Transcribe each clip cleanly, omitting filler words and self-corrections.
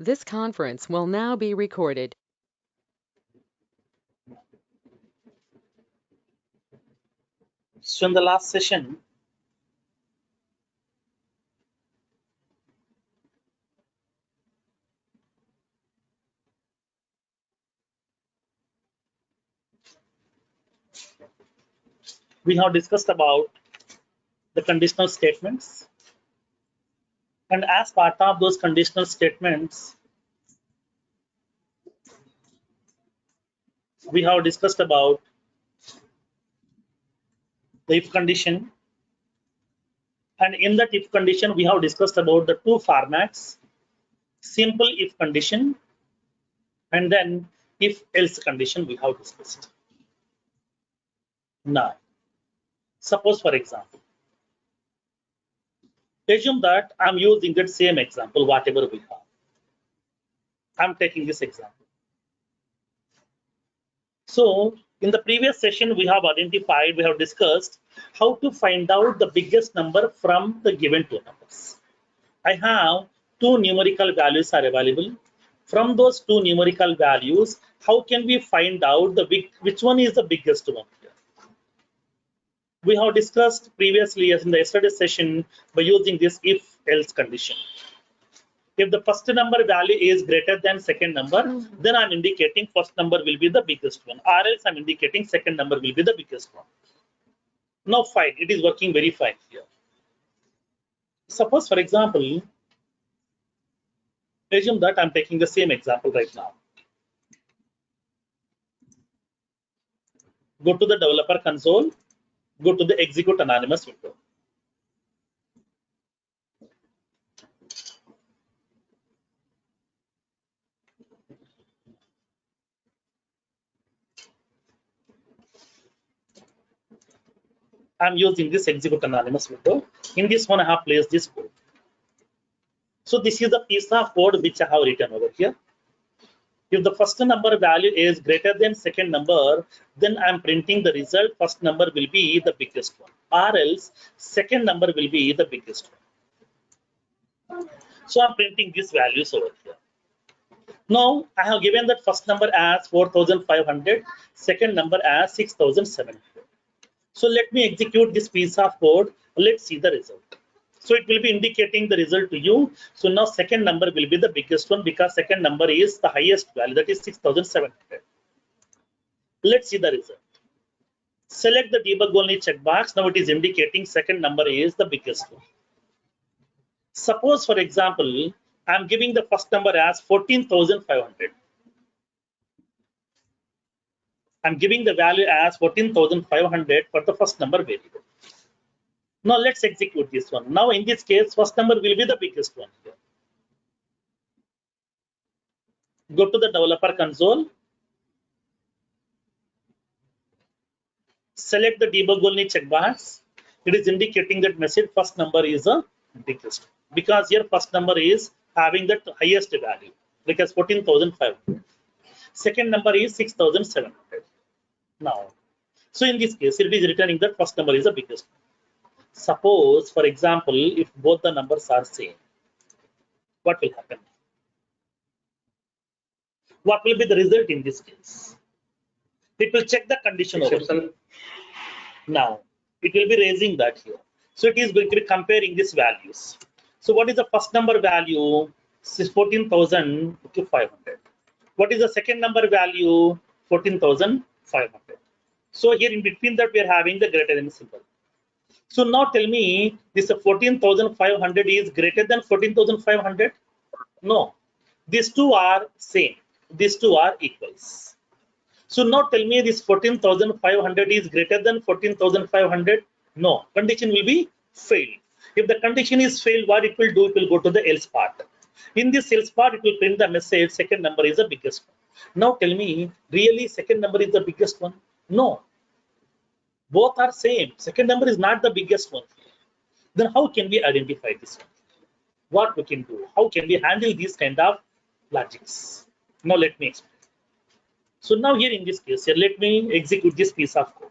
This conference will now be recorded. So in the last session, we have discussed about the conditional statements. And as part of those conditional statements, we have discussed about the if condition. And in that if condition, we have discussed about the two formats, simple if condition and then if else condition we have discussed. Now, suppose for example, assume that I'm using that same example, whatever we have. I'm taking this example. So in the previous session, we have discussed how to find out the biggest number from the given two numbers. I have two numerical values are available. From those two numerical values, how can we find out which one is the biggest one here? We have discussed previously as in the yesterday's session by using this if else condition. If the first number value is greater than second number, then I'm indicating first number will be the biggest one, or else I'm indicating second number will be the biggest one. Now fine, it is working very fine here. Suppose for example, assume that I'm taking the same example right now. Go to the developer console, go to the execute anonymous window. I'm using this execute anonymous window. In this one, I have placed this code. So this is the piece of code which I have written over here. If the first number value is greater than second number, then I'm printing the result. First number will be the biggest one, or else second number will be the biggest one. So I'm printing these values over here. Now I have given that first number as 4,500, second number as 6,700. So let me execute this piece of code. Let's see the result. So it will be indicating the result to you. So now second number will be the biggest one because second number is the highest value, that is 6,700. Let's see the result. Select the debug only checkbox. Now it is indicating second number is the biggest one. Suppose for example, I'm giving the first number as 14,500. I'm giving the value as 14,500 for the first number variable. Now let's execute this one. Now in this case, first number will be the biggest one here. Go to the developer console. Select the debug only checkbox. It is indicating that message first number is the biggest because here first number is having the highest value because 14,500. Second number is 6,700. Now, so in this case, it is returning that first number is the biggest. Suppose, for example, if both the numbers are same, what will happen? What will be the result in this case? It will check the condition over here. Now, it will be raising that here. So it is going to be comparing these values. So what is the first number value? 14,000 to 500. What is the second number value? 14,500. So here in between that we are having the greater than symbol. So now tell me this 14,500 is greater than 14,500? No, these two are same. These two are equals. So now tell me this 14,500 is greater than 14,500? No, condition will be failed. If the condition is failed, what it will do? It will go to the else part. In this else part, it will print the message second number is the biggest one. Now tell me, really second number is the biggest one? No. Both are same. Second number is not the biggest one. Then how can we identify this one? What we can do? How can we handle these kind of logics? Now let me explain. So now here in this case, here let me execute this piece of code.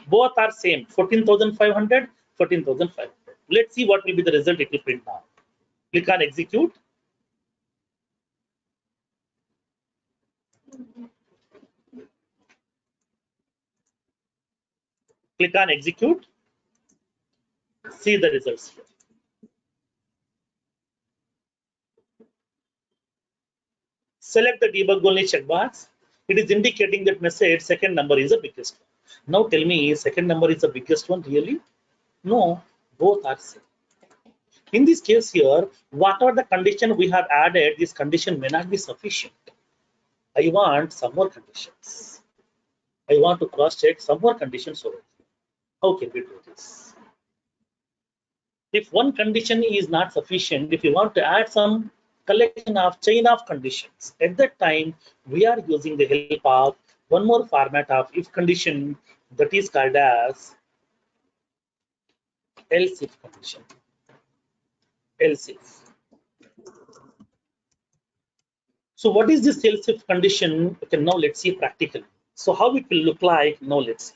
Both are same, 14,500, 14,500. Let's see what will be the result it will print now. Click on execute. Click on execute. See the results here. Select the debug only checkbox. It is indicating that message second number is the biggest one. Now tell me, second number is the biggest one really? No, both are same. In this case here, whatever the condition we have added, this condition may not be sufficient. I want some more conditions. I want to cross-check some more conditions over here. How can we do this? If one condition is not sufficient, if you want to add some collection of chain of conditions, at that time we are using the help of one more format of if condition that is called as else if condition. Else if. So what is this else if condition? Okay, now let's see practically. So how it will look like? Now let's see.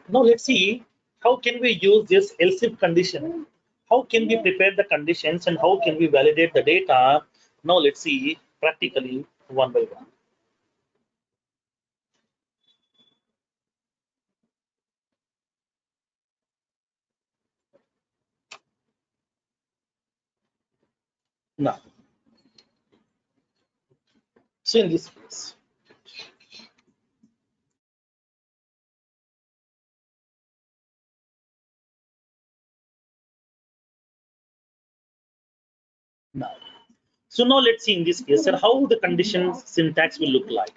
Now let's see how can we use this else if condition. How can we prepare the conditions and how can we validate the data? Now let's see practically one by one. Now, so in this case, now, so now let's see in this case and how the condition syntax will look like.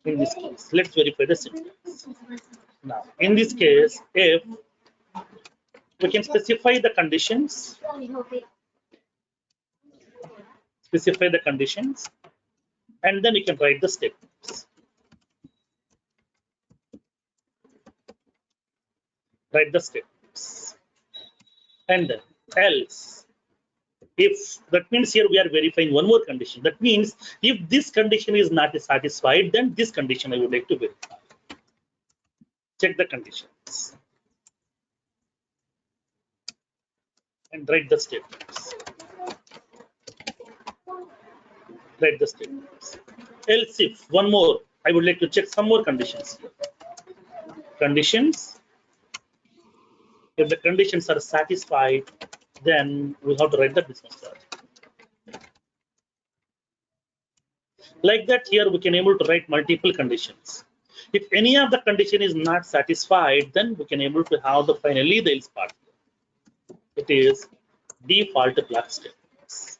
In this case, let's verify the syntax. Now, in this case, if we can specify the conditions, and then you can write the statements. Write the statements, and then else. If that means here we are verifying one more condition. That means if this condition is not satisfied, then this condition I would like to verify. Check the conditions and write the statements. Write the statements. Else if one more, I would like to check some more conditions here. Conditions. If the conditions are satisfied, then we have to write the business logic. Like that, here we can able to write multiple conditions. If any of the condition is not satisfied, then we can able to have the finally the else part. It is default block statements.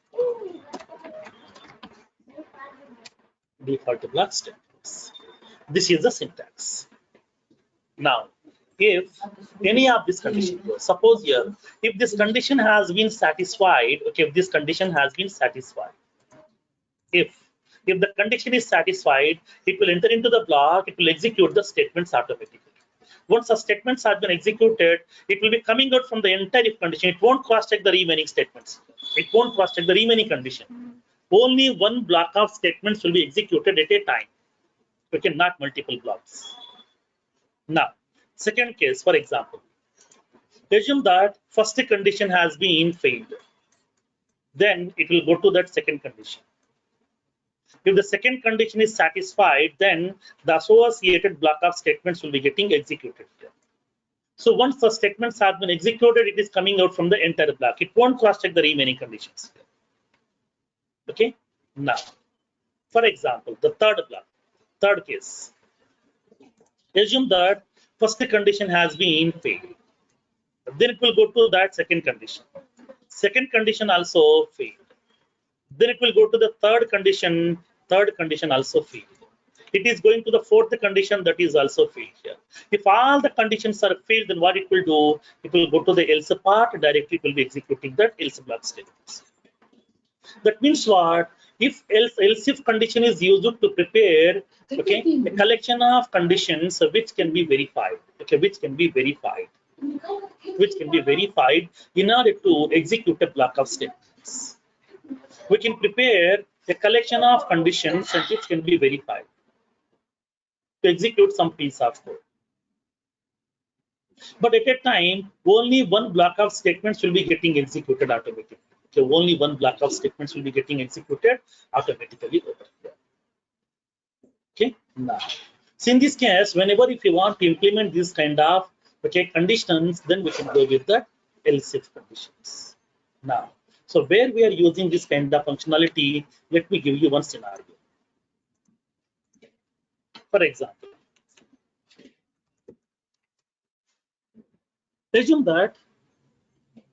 Default block statements. This is the syntax. Now, if any of this condition, suppose here, if this condition has been satisfied, okay, if this condition has been satisfied, if the condition is satisfied, it will enter into the block, it will execute the statements automatically. Once the statements have been executed, it will be coming out from the entire if condition. It won't cross-check the remaining statements. It won't cross-check the remaining condition. Only one block of statements will be executed at a time. Okay, not multiple blocks. Now, second case, for example, assume that first condition has been failed. Then it will go to that second condition. If the second condition is satisfied, then the associated block of statements will be getting executed here. So once the statements have been executed, it is coming out from the entire block. It won't cross-check the remaining conditions. Okay. Now, for example, the third case. Assume that first condition has been failed. Then it will go to that second condition. Second condition also failed. Then it will go to the third condition. Third condition also failed. It is going to the fourth condition that is also failed here. If all the conditions are failed, then what it will do? It will go to the else part. Directly it will be executing that else block statements. That means what? If else if condition is used to prepare, okay, a collection of conditions which can be verified, okay, which can be verified in order to execute a block of statements. We can prepare a collection of conditions which can be verified to execute some piece of code. But at a time, only one block of statements will be getting executed automatically. Okay, only one block of statements will be getting executed automatically over here. Okay, now, so in this case, whenever if you want to implement this kind of conditions, then we can go with the else if conditions. Now, so where we are using this kind of functionality, let me give you one scenario. For example, assume that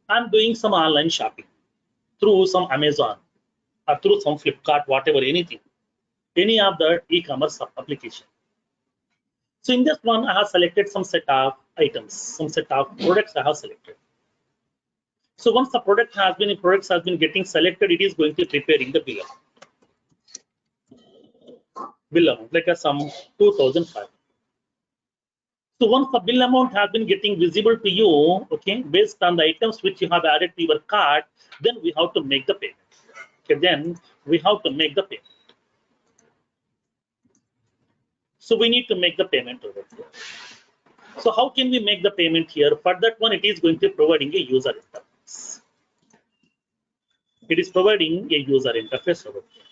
I'm doing some online shopping through some Amazon or through some Flipkart, whatever, anything, any of the e-commerce application. So in this one, I have selected some set of items, some set of products I have selected. So once the products has been getting selected, it is going to preparing the bill amount, like a sum 2005. So once the bill amount has been getting visible to you, okay, based on the items which you have added to your cart, then we have to make the payment. Okay, then we have to make the payment. So we need to make the payment over here. So how can we make the payment here? For that one, it is going to providing a user interface. It is providing a user interface over here.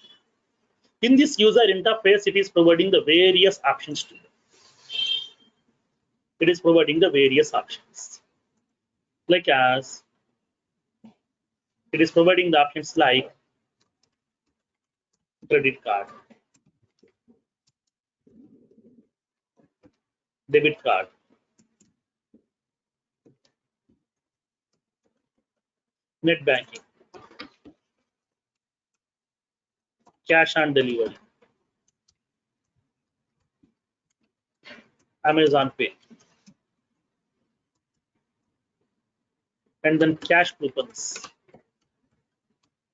In this user interface, it is providing the various options to you. It is providing the various options. Like as it is providing the options like credit card, debit card, net banking, cash on delivery, Amazon Pay, and then cash coupons.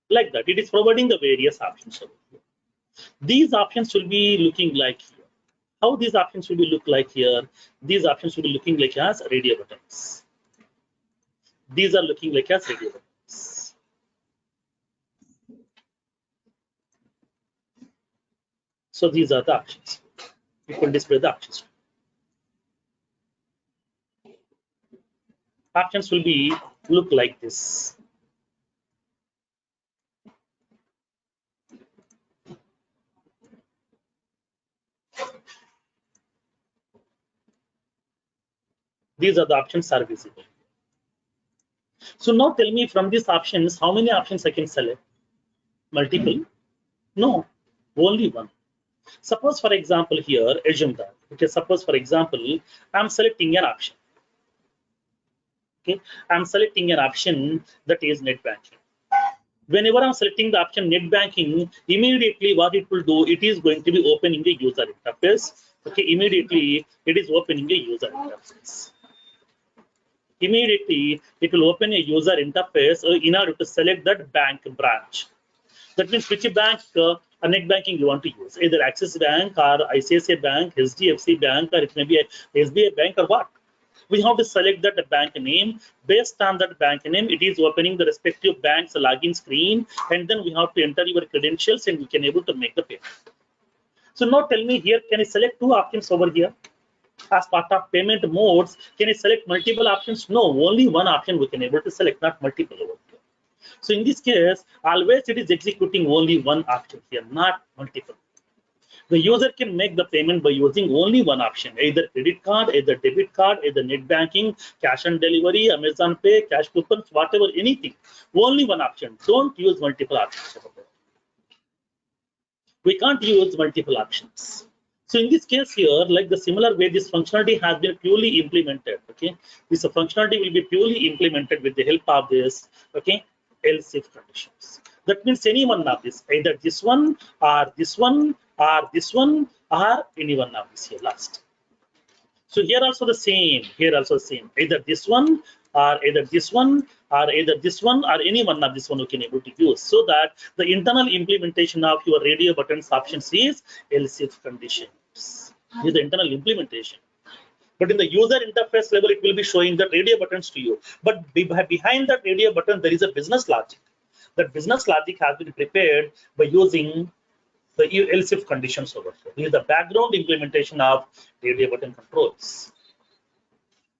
Like that, it is providing the various options. These options will be looking like here. How these options will be look like here? These options will be looking like as radio buttons. These are looking like as radio buttons. So these are the options. It will display the options. Options will be look like this. These are the options are visible. So now tell me from these options, how many options I can select? Multiple? No, only one. Suppose for example here, assume that. Okay, suppose for example, I'm selecting an option. Okay, I'm selecting an option that is net banking. Whenever I'm selecting the option net banking, immediately what it will do, it is going to be opening the user interface. Okay, immediately it is opening a user interface. Immediately it will open a user interface in order to select that bank branch. That means which bank or net banking you want to use, either Axis Bank or ICICI Bank, HDFC Bank, or it may be a SBI Bank or what. We have to select that bank name. Based on that bank name, it is opening the respective bank's login screen, and then we have to enter your credentials and we can able to make the payment. So now tell me here, can I select two options over here? As part of payment modes, can I select multiple options? No, only one option we can able to select, not multiple over here. So in this case, always it is executing only one option here, not multiple. The user can make the payment by using only one option, either credit card, either debit card, either net banking, cash on delivery, Amazon Pay, cash coupons, whatever, anything. Only one option. Don't use multiple options. We can't use multiple options. So in this case here, like the similar way this functionality has been purely implemented. Okay, this functionality will be purely implemented with the help of this. Okay, else if conditions. That means any one of this, either this one or this one or this one or any one of this here last. So here also the same, here also the same, either this one or either this one or either this one or any one of this one you can able to use, so that the internal implementation of your radio buttons options is else if conditions. This is the internal implementation. But in the user interface level, it will be showing the radio buttons to you. But behind that radio button, there is a business logic. That business logic has been prepared by using the else if conditions over here. This is the background implementation of radio button controls.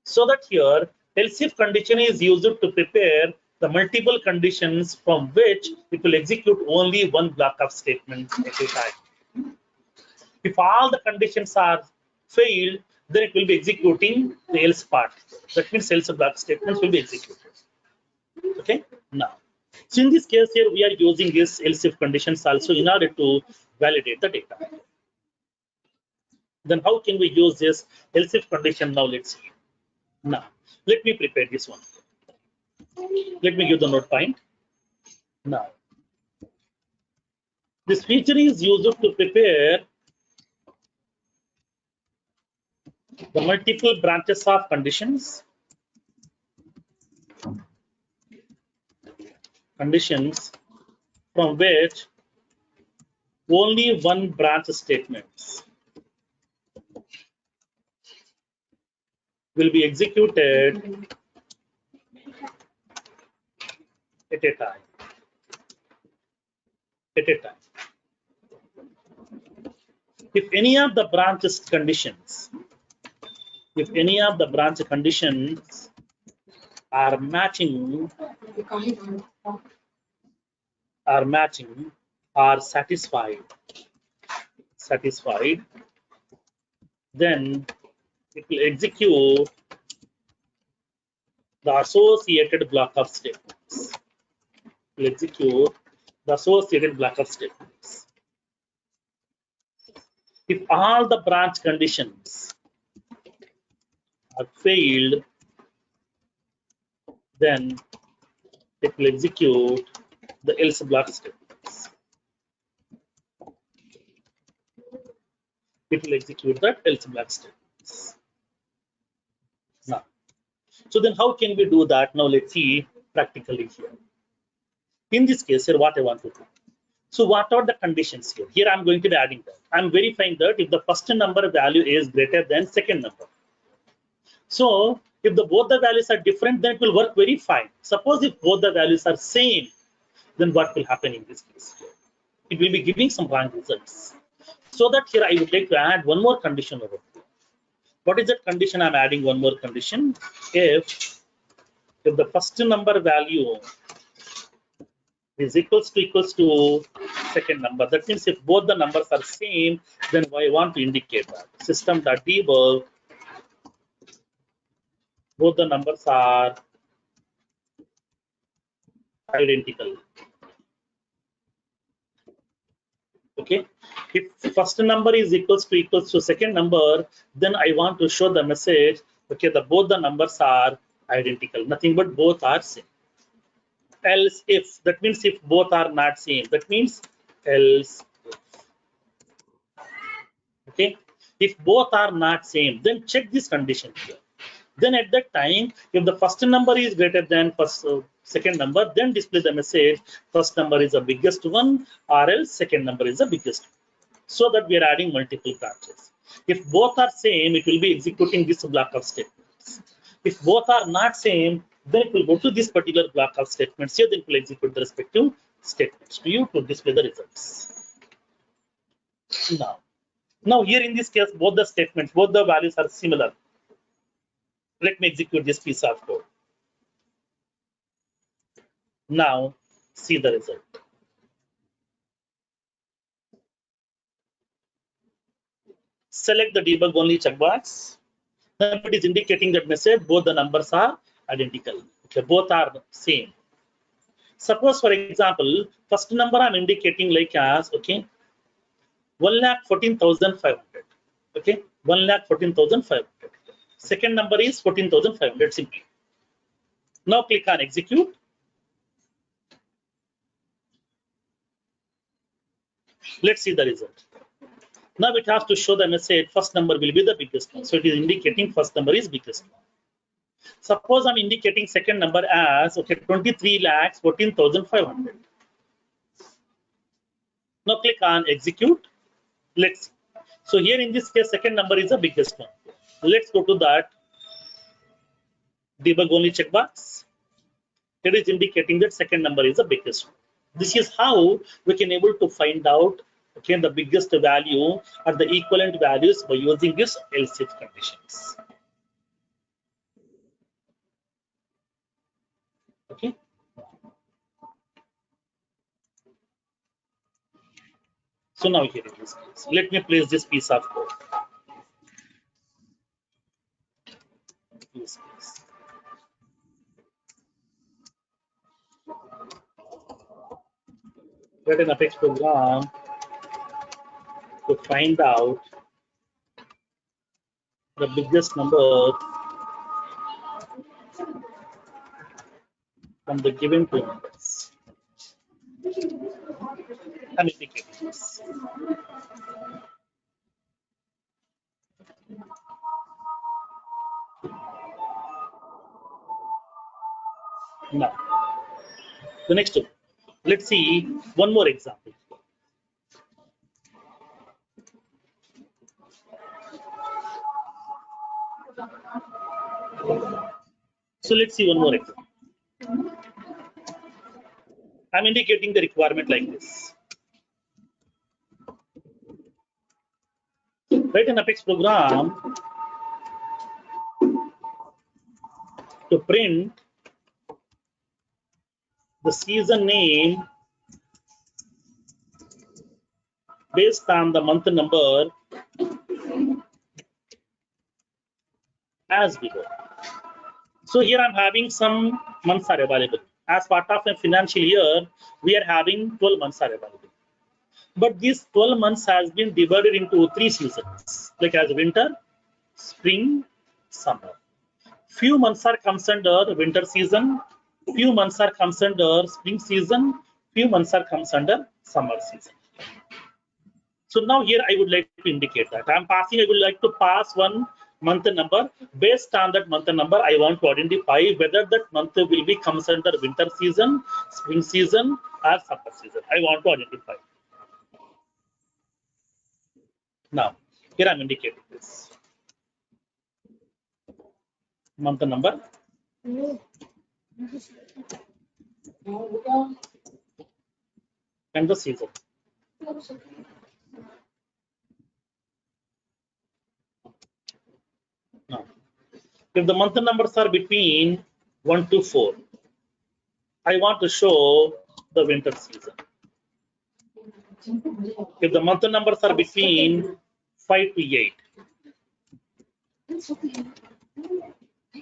So that here else if condition is used to prepare the multiple conditions from which it will execute only one block of statement at a time. If all the conditions are failed, then it will be executing the else part. That means else block statements will be executed. Okay, now. So in this case here, we are using this else if conditions also in order to validate the data. Then how can we use this else if condition? Now let's see. Now, let me prepare this one. Let me give the note point. Now, this feature is used to prepare the multiple branches of conditions from which only one branch statements will be executed at a time. If any of the branches conditions, are matching or satisfied, then it will execute the associated block of statements. If all the branch conditions are failed, then it will execute the else block statements. Now, so then how can we do that? Now let's see practically here. In this case here, what I want to do. So what are the conditions here? Here I'm going to be adding that. I'm verifying that if the first number value is greater than second number. So if both the values are different, then it will work very fine. Suppose if both the values are same, then what will happen in this case? It will be giving some wrong results. So that here I would like to add one more condition over here. What is that condition? I'm adding one more condition. If the first number value is equals to second number, that means if both the numbers are same, then I want to indicate that system.debug both the numbers are identical. Okay, if first number is equals to second number, then I want to show the message, okay, both the numbers are identical, nothing but both are same. Else if, that means if both are not same, that means else if. Okay, if both are not same, then check this condition here. Then at that time, if the first number is greater than second number, then display the message first number is the biggest one, or else second number is the biggest one. So that we are adding multiple branches. If both are same, it will be executing this block of statements. If both are not same, then it will go to this particular block of statements here, then it will execute the respective statements to you to display the results. Now here in this case, both the statements, both the values are similar. Let me execute this piece of code. Now see the result. Select the debug only checkbox. Now it is indicating that message both the numbers are identical. Okay, both are same. Suppose for example, first number I'm indicating like as, okay, 1,14,500. Okay, 1,14,500. Second number is 14,500 simply. Now click on execute. Let's see the result. Now it has to show the message first number will be the biggest one. So it is indicating first number is biggest one. Suppose I'm indicating second number as, okay, 23,14,500. Now click on execute. Let's see. So here in this case, second number is the biggest one. Let's go to that debug only checkbox. It is indicating that second number is the biggest one. This is how we can able to find out, okay, the biggest value or the equivalent values by using this else if conditions. Okay. So now here it is. Let me place this piece of code. Yes, please. Write an Apex program to find out the biggest number from the given two numbers. I'm indicating this. Now, the next one. Let's see one more example. So let's see one more example. I'm indicating the requirement like this. Write an Apex program to print the season name based on the month number as below. So here I'm having some months are available. As part of a financial year, we are having 12 months are available. But these 12 months has been divided into 3 seasons, like as winter, spring, summer. Few months are comes under winter season, few months are comes under spring season, few months are comes under summer season. So now here I would like to indicate that I would like to pass one month number. Based on that month number, I want to identify whether that month will be comes under winter season, spring season, or summer season. I want to identify. Now, here I'm indicating this month number. And the season. Now, if the month numbers are between 1 to 4, I want to show the winter season. If the month numbers are between 5 to 8,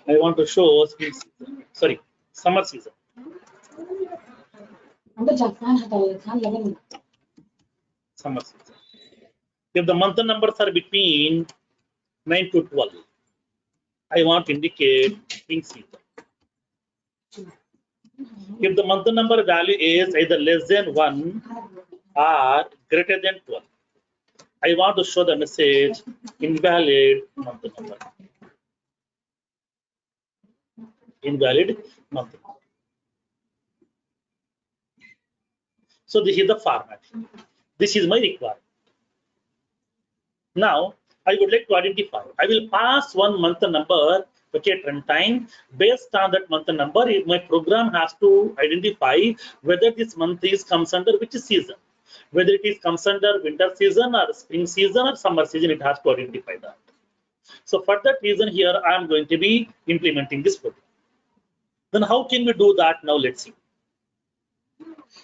I want to show spring season. Sorry, summer season. Summer season. If the month numbers are between 9 to 12, I want to indicate spring season. If the month number value is either less than 1 or greater than 12, I want to show the message invalid month number. Invalid month number. So this is the format. This is my requirement. Now I would like to identify. I will pass one month number, okay, at runtime. Based on that month number, my program has to identify whether this month is comes under which season. Whether it is comes under winter season or spring season or summer season, it has to identify that. So for that reason here, I am going to be implementing this program. Then how can we do that? Now let's see.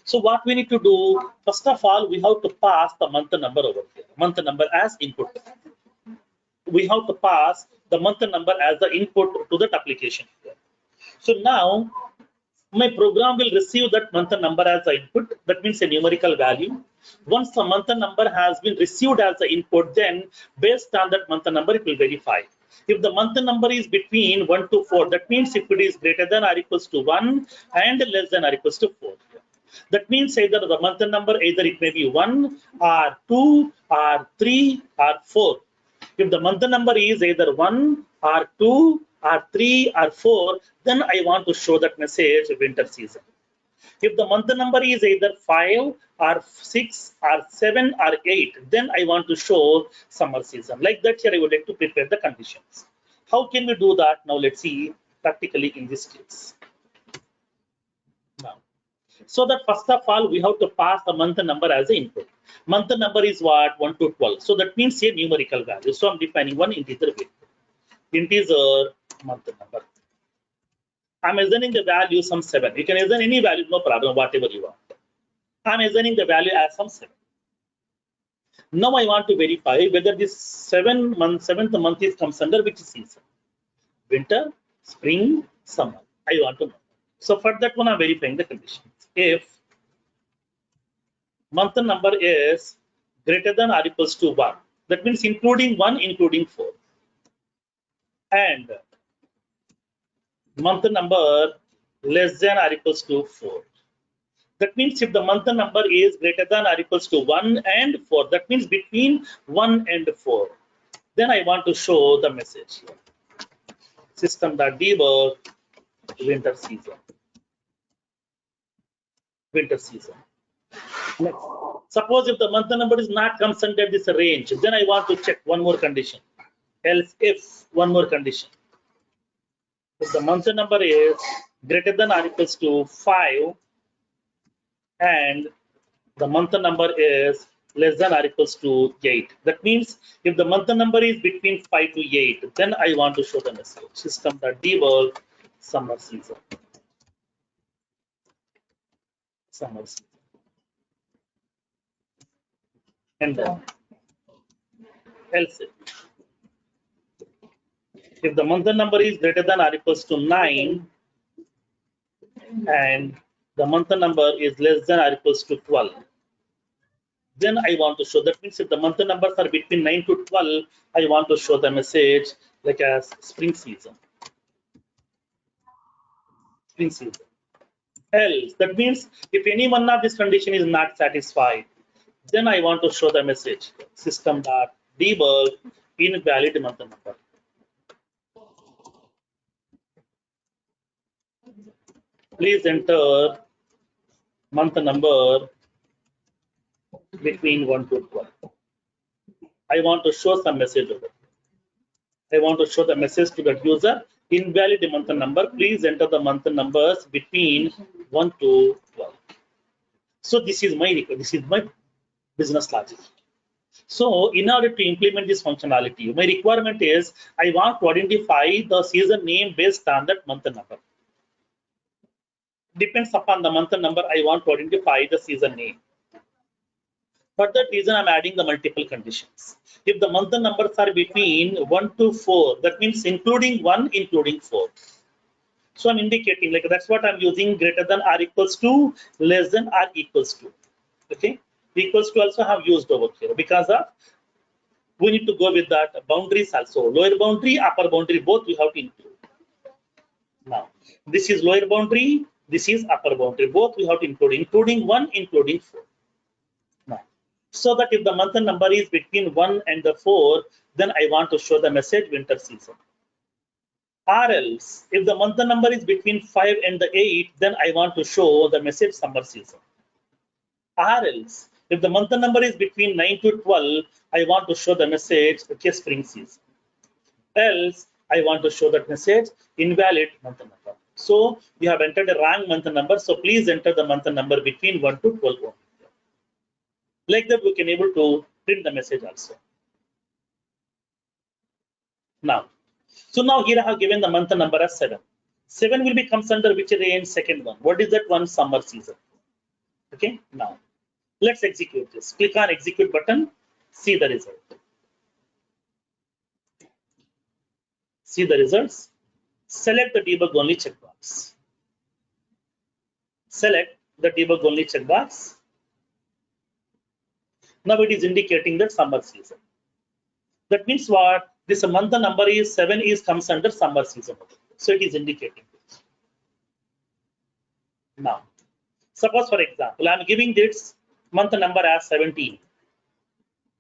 So what we need to do, first of all, we have to pass the month number over here. Month number as input. We have to pass the month number as the input to that application here. So now my program will receive that month number as the input. That means a numerical value. Once the month number has been received as the input, then based on that month number, it will verify. If the month number is between 1 to 4, that means if it is greater than or equals to 1 and less than or equals to 4. That means either the month number, either it may be 1 or 2 or 3 or 4. If the month number is either 1 or 2 or 3 or 4, then I want to show that message winter season. If the month number is either 5 or 6 or 7 or 8, then I want to show summer season. Like that here I would like to prepare the conditions. How can we do that? Now let's see practically in this case. Now, so that first of all, we have to pass the month number as the input. Month number is what? 1 to 12. So that means a numerical value. So I'm defining one integer variable. Integer month number. I'm assigning the value some 7. You can assign any value, no problem, whatever you want. I'm assigning the value as some 7. Now I want to verify whether this seventh month is comes under which season. Winter, spring, summer. I want to know. So for that one, I'm verifying the conditions. If month number is greater than or equals to 1, that means including 1, including 4. And month number less than or equals to 4. That means if the month number is greater than or equals to 1 and 4, that means between 1 and 4, then I want to show the message here. System.debug winter season. Winter season. Next. Suppose if the month number is not comes under this range, then I want to check one more condition. Else if one more condition. If the month number is greater than or equals to 5 and the month number is less than or equals to 8. That means if the month number is between 5 to 8, then I want to show the message. System.debug summer season. Summer season. And then else if the month number is greater than or equals to 9 and the month number is less than or equals to 12, then I want to show. That means if the month numbers are between 9 to 12, I want to show the message like as spring season. Spring season. Else, that means if any one of this condition is not satisfied, then I want to show the message system.debug invalid month number. Please enter month number between 1 to 12. I want to show some message over. I want to show the message to that user invalid month number. Please enter the month numbers between 1 to 12. So this is my business logic. So in order to implement this functionality, my requirement is I want to identify the season name based on that month number. Depends upon the month number, I want to identify the season name. For that reason, I'm adding the multiple conditions. If the month numbers are between 1 to 4, that means including 1, including 4. So I'm indicating like that's what I'm using greater than or equals to, less than or equals to. Okay, equals to also have used over here because of we need to go with that boundaries also. Lower boundary, upper boundary, both we have to include. Now, this is lower boundary, this is upper boundary, both we have to include, including 1, including 4. Now, so that if the month number is between 1 and the 4, then I want to show the message winter season. Or else, if the month number is between 5 and the 8, then I want to show the message summer season. Or else, if the month number is between 9 to 12, I want to show the message okay, spring season. Else, I want to show that message invalid month number. So you have entered a wrong month number. So please enter the month number between 1 to 12. Like that, we can able to print the message also. Now, so now here I have given the month number as 7. 7 will be comes under which range? Second one. What is that one? Summer season. Okay. Now, let's execute this. Click on execute button. See the result. See the results. Select the debug only checkbox. Select the debug only checkbox. Now it is indicating the summer season. That means what? This month number is 7 is comes under summer season. So it is indicating this. Now, suppose for example, I am giving this month number as 17.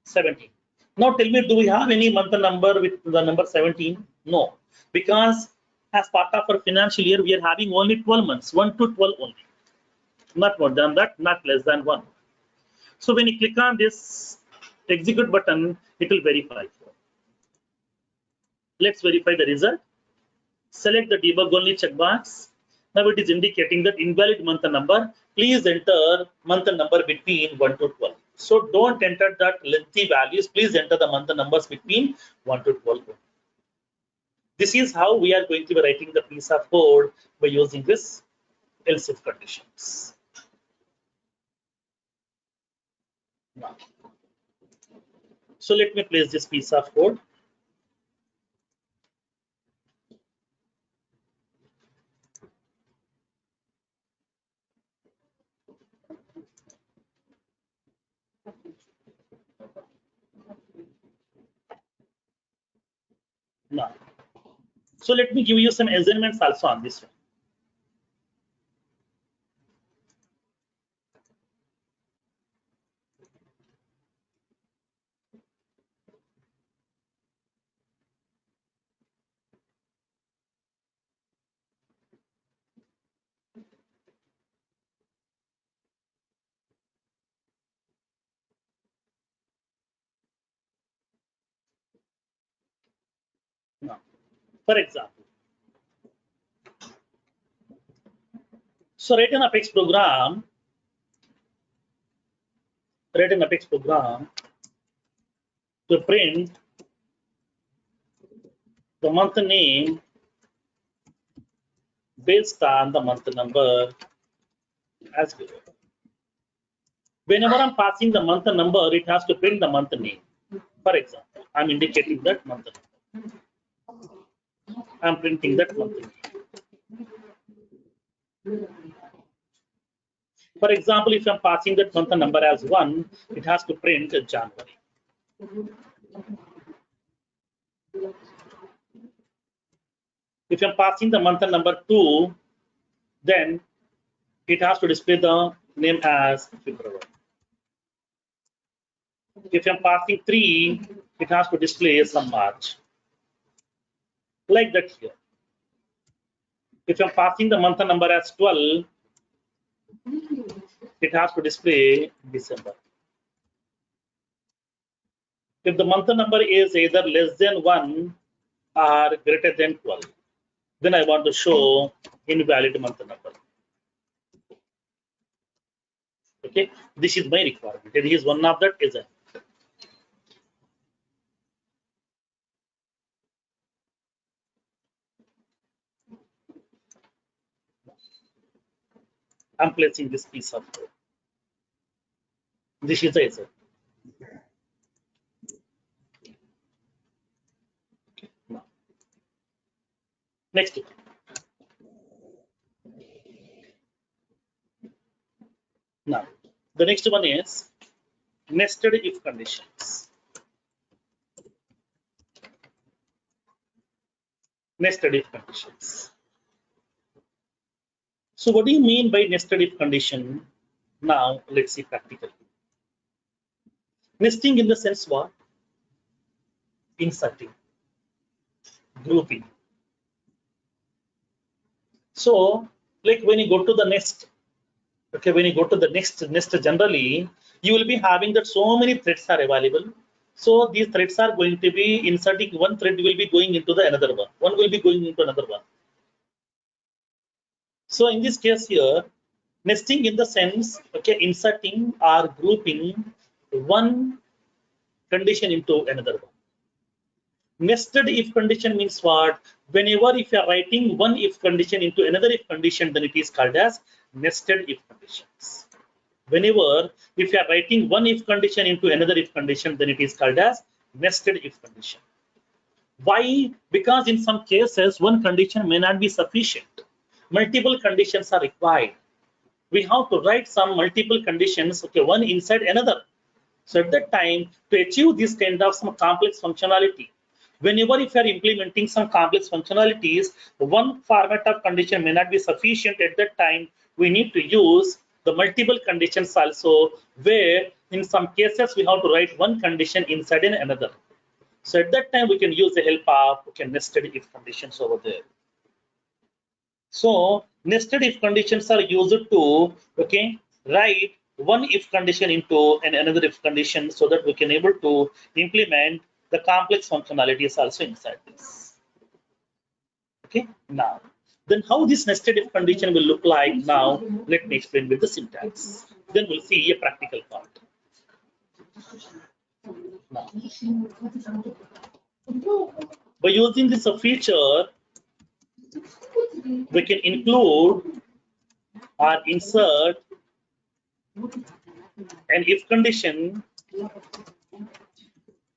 17. Now tell me, do we have any month number with the number 17? No, because as part of our financial year, we are having only 12 months, 1 to 12 only. Not more than that, not less than 1. So when you click on this execute button, it will verify. Let's verify the result. Select the debug only checkbox. Now it is indicating that invalid month number. Please enter month number between 1 to 12. So don't enter that lengthy values. Please enter the month numbers between 1 to 12. This is how we are going to be writing the piece of code by using this else if conditions. Now, so let me place this piece of code. Now, so let me give you some assignments also on this one. Now, for example, so write an Apex program. Write an Apex program to print the month name based on the month number as below. Whenever I'm passing the month number, it has to print the month name. For example, I'm indicating that month number. I'm printing that month name. For example, if I'm passing that month number as 1, it has to print January. If I'm passing the month number 2, then it has to display the name as February. If I'm passing 3, it has to display some March. Like that here. If I'm passing the month number as 12, it has to display December. If the month number is either less than 1 or greater than 12, then I want to show invalid month number. Okay, this is my requirement. It is one of that is a. I'm placing this piece of code. This is the answer. Next one. Now, the next one is nested if conditions. Nested if conditions. So what do you mean by nested if condition? Now, let's see practically. Nesting in the sense what? Inserting, grouping. So, like when you go to the nest, okay, when you go to the next nest generally, you will be having that so many threads are available. So these threads are going to be inserting, one thread will be going into the another one will be going into another one. So in this case here, nesting in the sense, okay, inserting or grouping one condition into another one. Nested if condition means what? Whenever if you are writing one if condition into another if condition, then it is called as nested if conditions. Whenever if you are writing one if condition into another if condition, then it is called as nested if condition. Why? Because in some cases, one condition may not be sufficient. Multiple conditions are required. We have to write some multiple conditions, okay, one inside another. So at that time, to achieve this kind of some complex functionality, whenever if you are implementing some complex functionalities, one format of condition may not be sufficient at that time. We need to use the multiple conditions also, where in some cases we have to write one condition inside another. So at that time we can use the help of nested if conditions over there. So nested if conditions are used to write one if condition into another if condition, so that we can able to implement the complex functionalities also inside this. Okay, now then how this nested if condition will look like, now let me explain with the syntax, then we'll see a practical part. Now, By using this feature, we can include or insert an if condition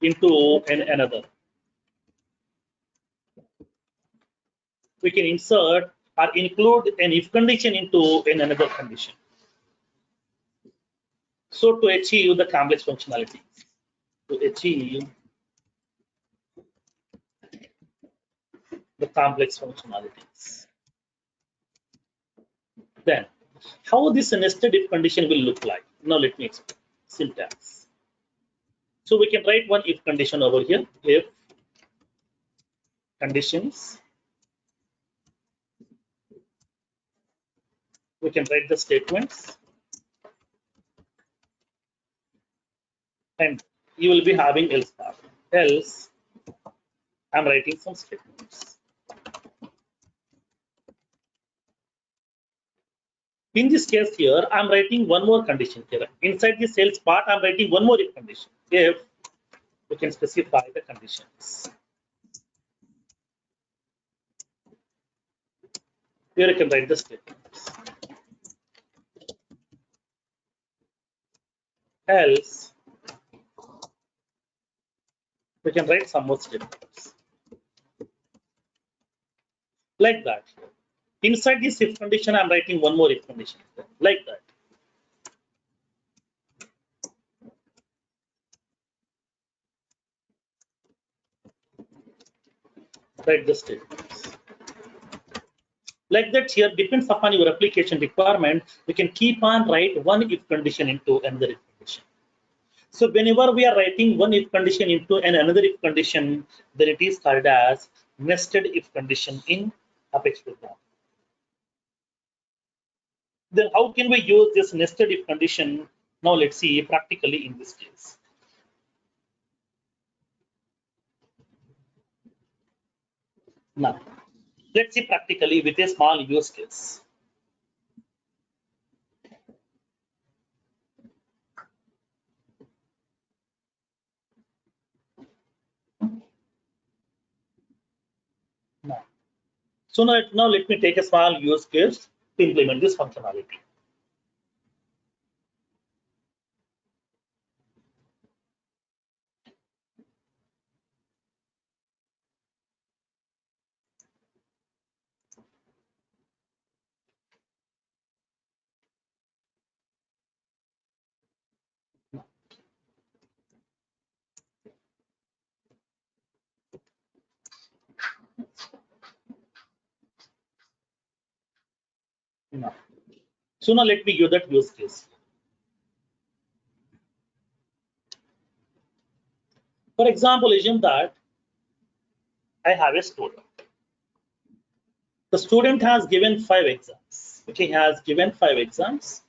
into another. We can insert or include an if condition into another condition. So to achieve the complex functionality, to achieve the complex functionalities. Then, how this nested if condition will look like? Now let me explain. Syntax. So we can write one if condition over here. If conditions, we can write the statements, and you will be having else part. Else, I'm writing some statements. In this case here, I'm writing one more condition here. Inside the sales part, I'm writing one more if condition. If we can specify the conditions. Here I can write the statements. Else, we can write some more statements. Like that. Inside this if condition, I'm writing one more if condition. Like that. Write the statements. Like that here, depends upon your application requirement, we can keep on write one if condition into another if condition. So whenever we are writing one if condition into another if condition, then it is called as nested if condition in Apex program. Then how can we use this nested if condition? Now let's see practically in this case. Now, let's see practically with a small use case. Now, so now let me take a small use case to implement this functionality. Now, so now let me give that use case. For example, assume that I have a student. The student has given 5 exams. Okay, he has given 5 exams,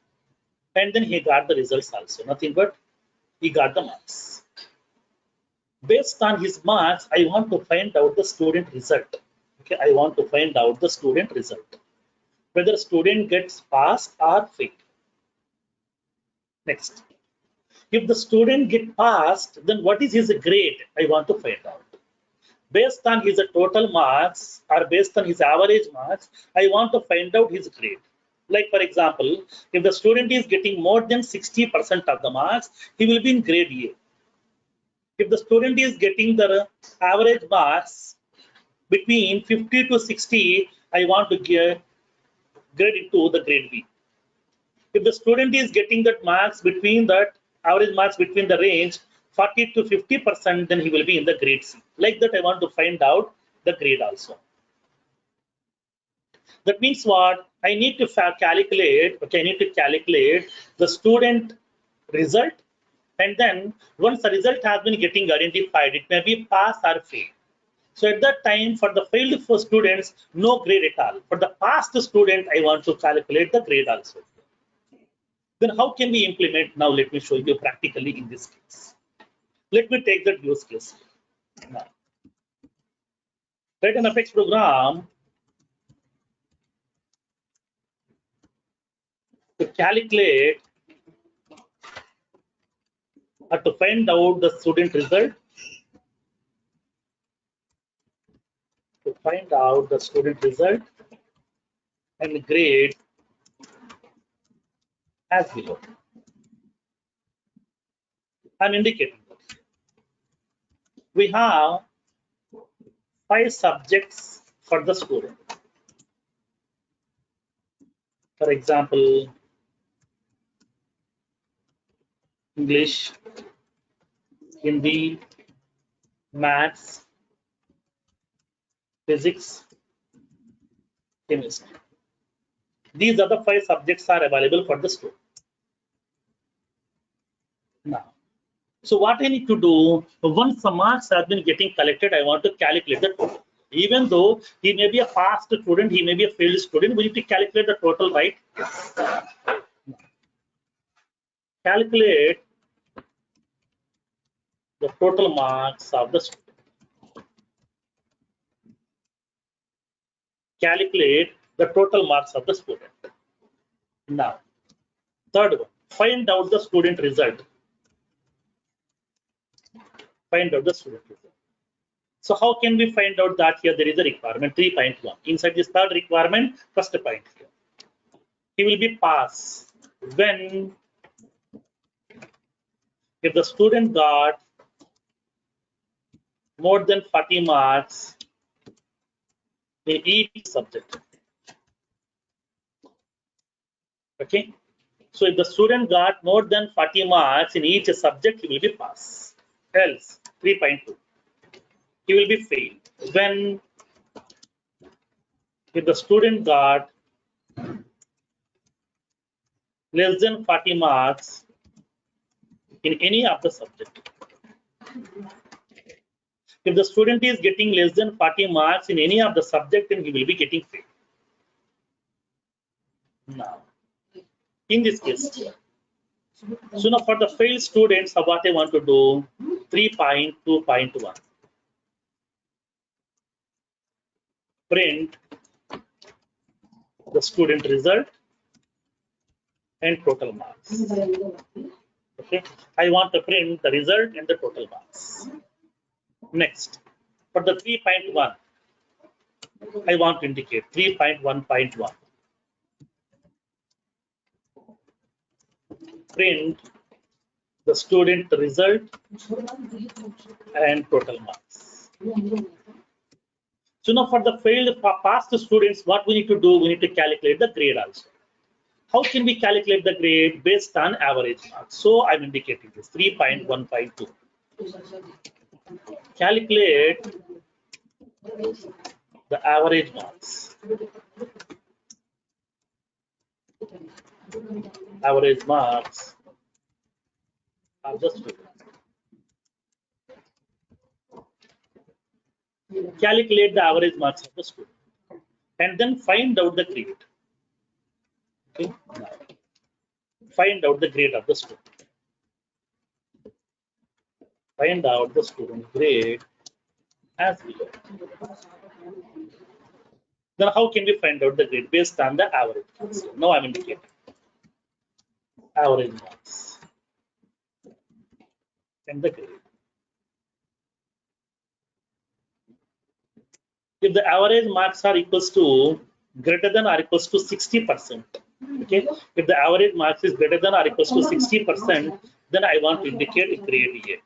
and then he got the results also. Nothing but he got the marks. Based on his marks, I want to find out the student result. Okay, I want to find out the student result, whether student gets passed or failed. Next, if the student get passed, then what is his grade? I want to find out. Based on his total marks or based on his average marks, I want to find out his grade. Like for example, if the student is getting more than 60% of the marks, he will be in grade A. If the student is getting the average marks between 50 to 60, I want to grade it to the grade B. If the student is getting that marks between that average marks between the range 40 to 50%, then he will be in the grade C. Like that, I want to find out the grade also. That means what? I need to calculate, okay, I need to calculate the student result, and then once the result has been getting identified, it may be pass or fail. So at that time, for the failed for students, no grade at all. For the passed student, I want to calculate the grade also. Then how can we implement? Now let me show you practically in this case. Let me take that use case. Now, write an Apex program to calculate or to find out the student result Find out the student result and grade as below. I'm indicating that. We have 5 subjects for the student. For example, English, Hindi, Maths, Physics, Chemistry. These are the 5 subjects are available for the student. Now, so what I need to do, once the marks have been getting collected, I want to calculate the total. Even though he may be a fast student, he may be a failed student, we need to calculate the total, right? Calculate the total marks of the student. Calculate the total marks of the student. Now, third one, find out the student result. Find out the student result. So how can we find out that here there is a requirement 3.1? Inside this third requirement, first point here. He will be pass when if the student got more than 40 marks in each subject. Okay. So if the student got more than 40 marks in each subject, he will be pass. Else 3.2. He will be failed when if the student got less than 40 marks in any of the subject. If the student is getting less than 40 marks in any of the subject, then he will be getting failed. Now, in this case, so now for the failed students, what I want to do 3.2.1. Print the student result and total marks. Okay, I want to print the result and the total marks. Next, for the 3.1, I want to indicate 3.1.1. Print the student result and total marks. So now for the failed past students, what we need to do, we need to calculate the grade also. How can we calculate the grade based on average marks? So I'm indicating this 3.152. Calculate the average marks. Average marks of the student. Calculate the average marks of the student and then find out the grade. Okay. Find out the grade of the student. Find out the student grade as below. Then how can we find out the grade based on the average marks? Now I'm indicating average marks and the grade. If the average marks are equals to greater than or equals to 60%, okay, if the average marks is greater than or equals to 60%, then I want to indicate a grade A.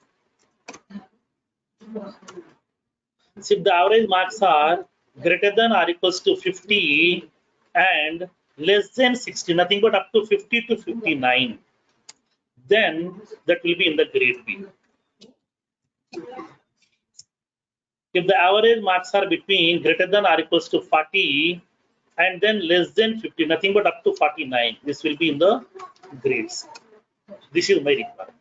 So if the average marks are greater than or equals to 50 and less than 60, nothing but up to 50 to 59, then that will be in the grade B. If the average marks are between greater than or equals to 40 and then less than 50, nothing but up to 49, this will be in the grades. This is my requirement.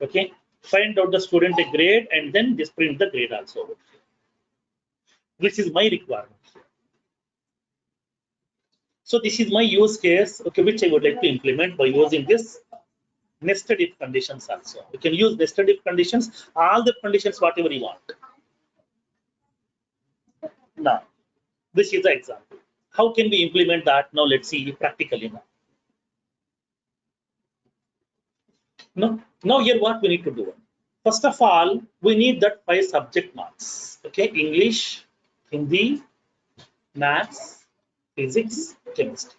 Okay, find out the student grade and then just print the grade also. This is my requirement. So this is my use case, okay, which I would like to implement by using this nested if conditions also. You can use nested if conditions, all the conditions, whatever you want. Now, this is the example. How can we implement that? Now, let's see practically now. Now here what we need to do. First of all, we need that 5 subject marks. Okay, English, Hindi, Maths, Physics, Chemistry.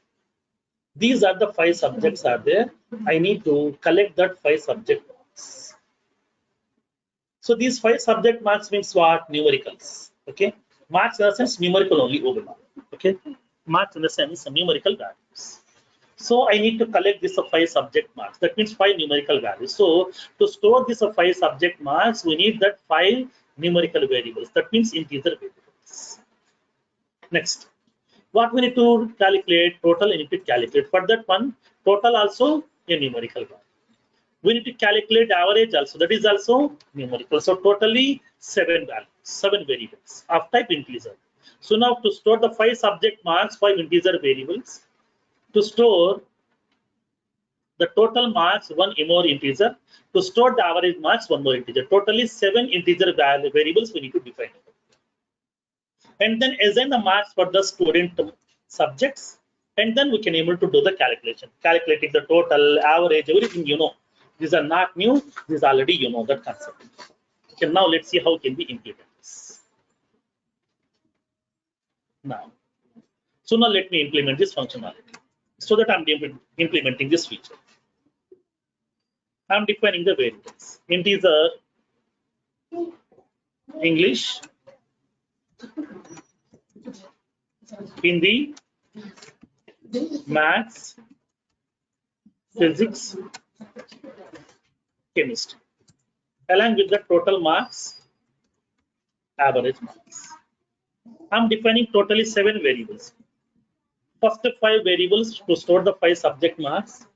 These are the 5 subjects are there. I need to collect that 5 subject marks. So these 5 subject marks means what? Numericals. Okay, marks in the sense numerical only overall. Okay, marks in the sense numerical values. So I need to collect this 5 subject marks. That means 5 numerical values. So to store this 5 subject marks, we need that 5 numerical variables. That means integer variables. Next, what we need to calculate? Total. I need to calculate. For that one, total also a numerical value. We need to calculate average also. That is also numerical. So totally 7 values, 7 variables of type integer. So now to store the 5 subject marks, 5 integer variables. To store the total marks, 1 more integer. To store the average marks, 1 more integer. Totally 7 integer variables we need to define. And then assign the marks for the student subjects. And then we can able to do the calculation. Calculating the total, average, everything you know. These are not new. These already you know that concept. Okay, now let's see how can we implement this. Now, so now let me implement this functionality so that I'm implementing this feature. I'm defining the variables. Integer, English, Hindi, Maths, Physics, Chemistry. Along with the total marks, average marks. I'm defining totally 7 variables. First 5 variables to store the 5 subject marks.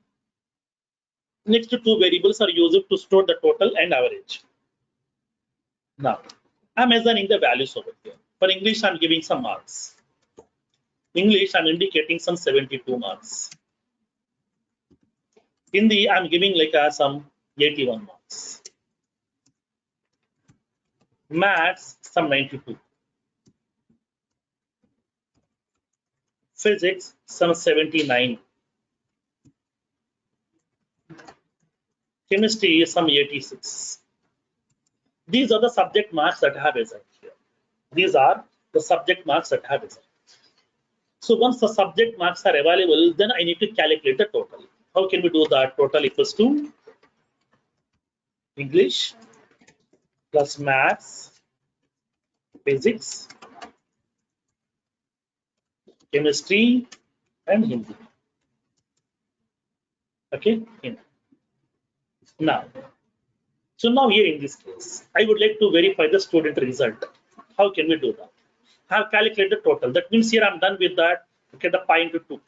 Next 2 variables are used to store the total and average. Now, I'm assigning the values over here. For English, I'm giving some marks. English, I'm indicating some 72 marks. Hindi, I'm giving like some 81 marks. Maths, some 92. Physics, some 79. Chemistry, some 86. These are the subject marks that I have assigned here. These are the subject marks that I have assigned. So once the subject marks are available, then I need to calculate the total. How can we do that? Total equals to English plus Maths, Physics, Chemistry, and Hindi. Okay. Now, so now here in this case, I would like to verify the student result. How can we do that? I have calculated the total. That means here I'm done with that. Okay, the pi into 2.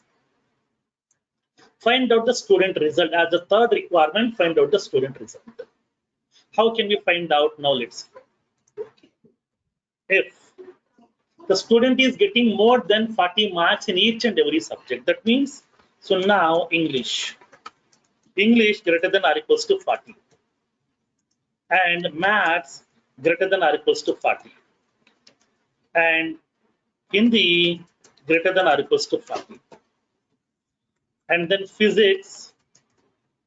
Find out the student result as the third requirement. Find out the student result. How can we find out? Now let's see. If the student is getting more than 40 marks in each and every subject, that means, so now English greater than or equals to 40, and Maths greater than or equals to 40, and Hindi greater than or equals to 40, and then Physics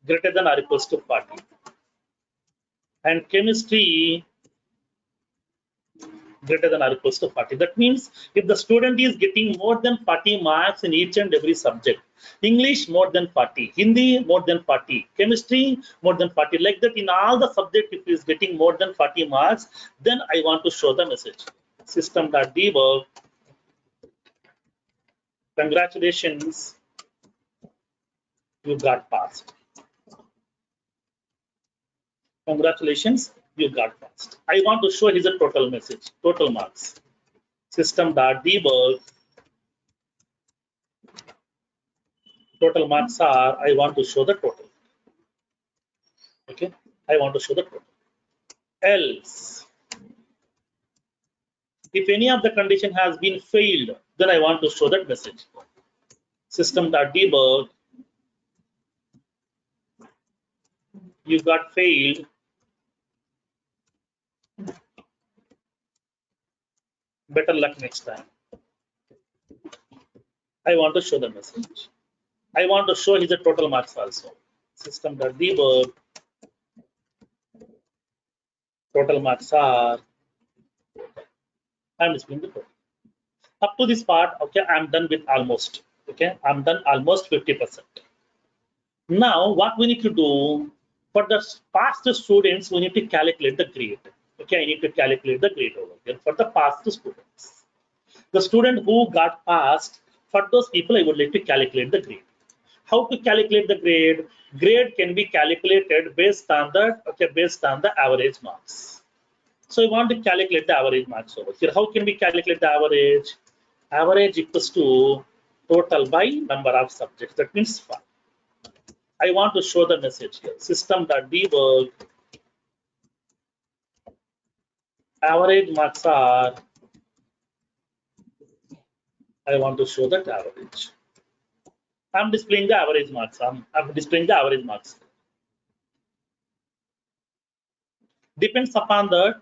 greater than or equals to 40, and Chemistry greater than or equals to 40. That means if the student is getting more than 40 marks in each and every subject, English more than 40, Hindi more than 40, Chemistry more than 40, like that in all the subject, if he is getting more than 40 marks, then I want to show the message. System.debug, congratulations, you got passed. Congratulations, you got passed. I want to show his a total message, total marks. System.debug, total marks are, I want to show the total. Okay, I want to show the total. Else, if any of the condition has been failed, then I want to show that message. System.debug, you got failed. Better luck next time. I want to show the message. I want to show his total marks also. System.debug, Total marks are, I'm displaying the total. Up to this part, okay, I'm done with almost. Okay, I'm done almost 50%. Now, what we need to do for the past students, we need to calculate the grade. Okay, I need to calculate the grade over here for the past students. The student who got passed, for those people, I would like to calculate the grade. How to calculate the grade? Grade can be calculated based on the average marks. So I want to calculate the average marks over here. How can we calculate the average? Average equals to total by number of subjects. That means 5. I want to show the message here. System.debug. Average marks are. I want to show that average. I'm displaying the average marks. I'm displaying the average marks. Depends upon the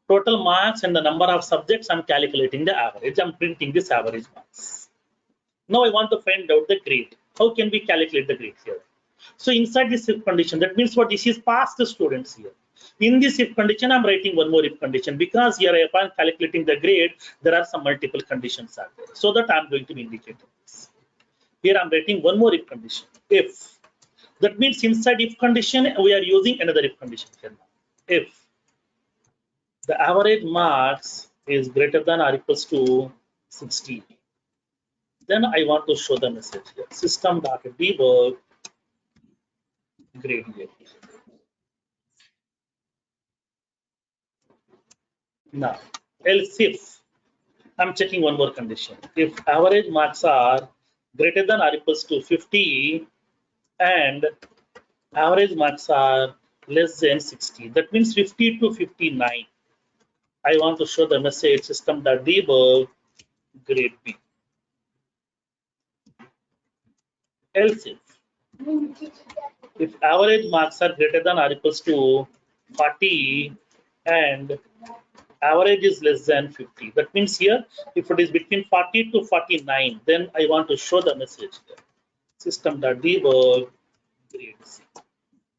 total marks and the number of subjects. I'm calculating the average. I'm printing this average marks. Now I want to find out the grade. How can we calculate the grade here? So inside this if condition, that means what this is past students here. In this if condition, I'm writing one more if condition because here upon calculating the grade, there are some multiple conditions out there. So that I'm going to be indicating this. Here I'm writing one more if condition. If. That means inside if condition, we are using another if condition here now. If the average marks is greater than or equals to 60, then I want to show the message here. System.debug gradient. Now, else if I'm checking one more condition. If average marks are greater than or equals to 50 and average marks are less than 60, that means 50 to 59. I want to show the message system.debug grade B. Else if average marks are greater than or equals to 40 and average is less than 50, that means here if it is between 40 to 49, then I want to show the message here. System.debug grade C.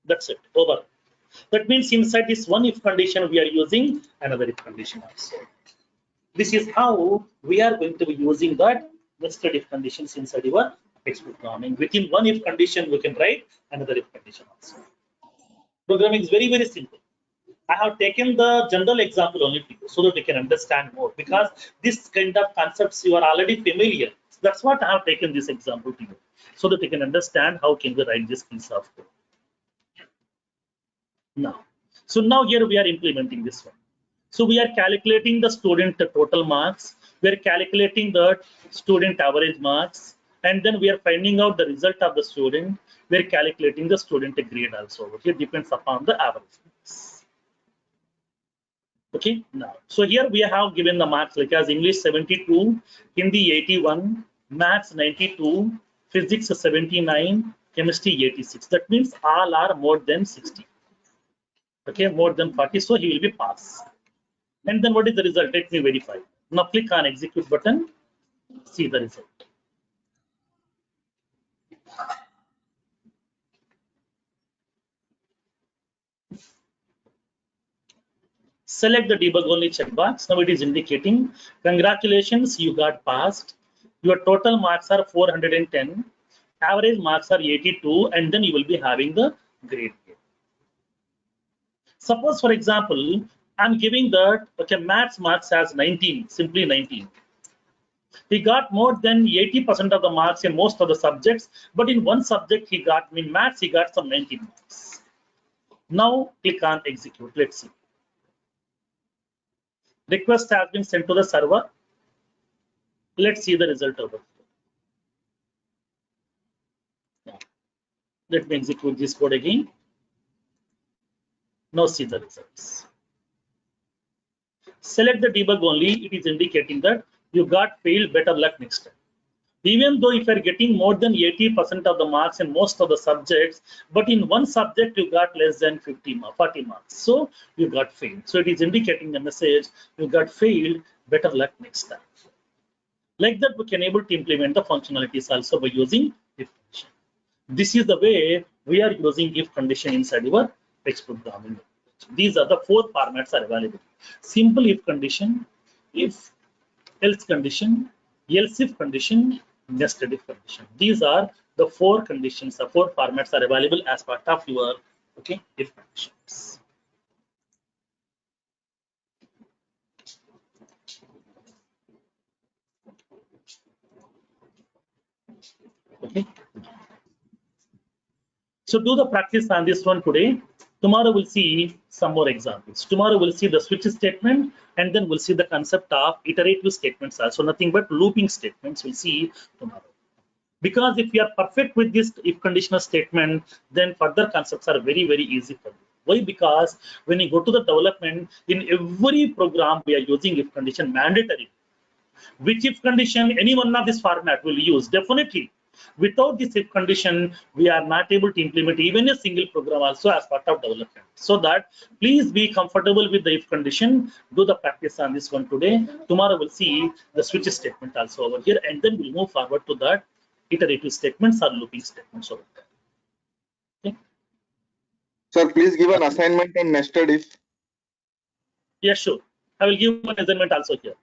That's it, over. That means inside this one if condition we are using another if condition also. This is how we are going to be using that nested if conditions inside your text programming. Within one if condition we can write another if condition also. Programming is very, very simple. I have taken the general example only to you so that you can understand more, because this kind of concepts you are already familiar. So that's what I have taken this example to you so that you can understand how can we write this piece of code. Now, so now here we are implementing this one. So we are calculating the student total marks. We are calculating the student average marks, and then we are finding out the result of the student. We are calculating the student grade also. Okay, depends upon the average marks. Okay, now so here we have given the marks like as English 72, Hindi 81, Maths 92, Physics 79, Chemistry 86. That means all are more than 60. Okay, more than 40, so he will be passed. And then what is the result? Let me verify. Now click on execute button, see the result. Select the debug only checkbox. Now it is indicating, congratulations, you got passed. Your total marks are 410, average marks are 82, and then you will be having the grade. Suppose, for example, I'm giving that, okay, maths marks as 19, simply 19. He got more than 80% of the marks in most of the subjects, but in one subject he got, in maths, he got some 19 marks. Now click on execute. Let's see. Request has been sent to the server. Let's see the result of it. Yeah. Let me execute this code again. Now see the results. Select the debug only. It is indicating that you got failed, better luck next time. Even though if you are getting more than 80% of the marks in most of the subjects, but in one subject you got less than 40 marks, so you got failed. So it is indicating the message, you got failed, better luck next time. Like that, we can able to implement the functionalities also by using if condition. This is the way we are using if condition inside our text programming. These are the 4 formats are available. Simple if condition, if else condition, else if condition, nested if condition. These are the 4 conditions, the 4 formats are available as part of your if conditions. Okay. So do the practice on this one today. Tomorrow we'll see some more examples. Tomorrow we'll see the switch statement, and then we'll see the concept of iterative statements also. Nothing but looping statements we'll see tomorrow. Because if you are perfect with this if conditional statement, then further concepts are very, very easy for you. Why? Because when you go to the development, in every program we are using if condition mandatory. Which if condition any one of this format will use, definitely. Without this if condition, we are not able to implement even a single program also as part of development. So that please be comfortable with the if condition. Do the practice on this one today. Tomorrow we'll see the switch statement also over here, and then we'll move forward to that iterative statements or looping statements over there. Okay. Sir, please give an assignment on nested if. Yeah, sure. I will give an assignment also here.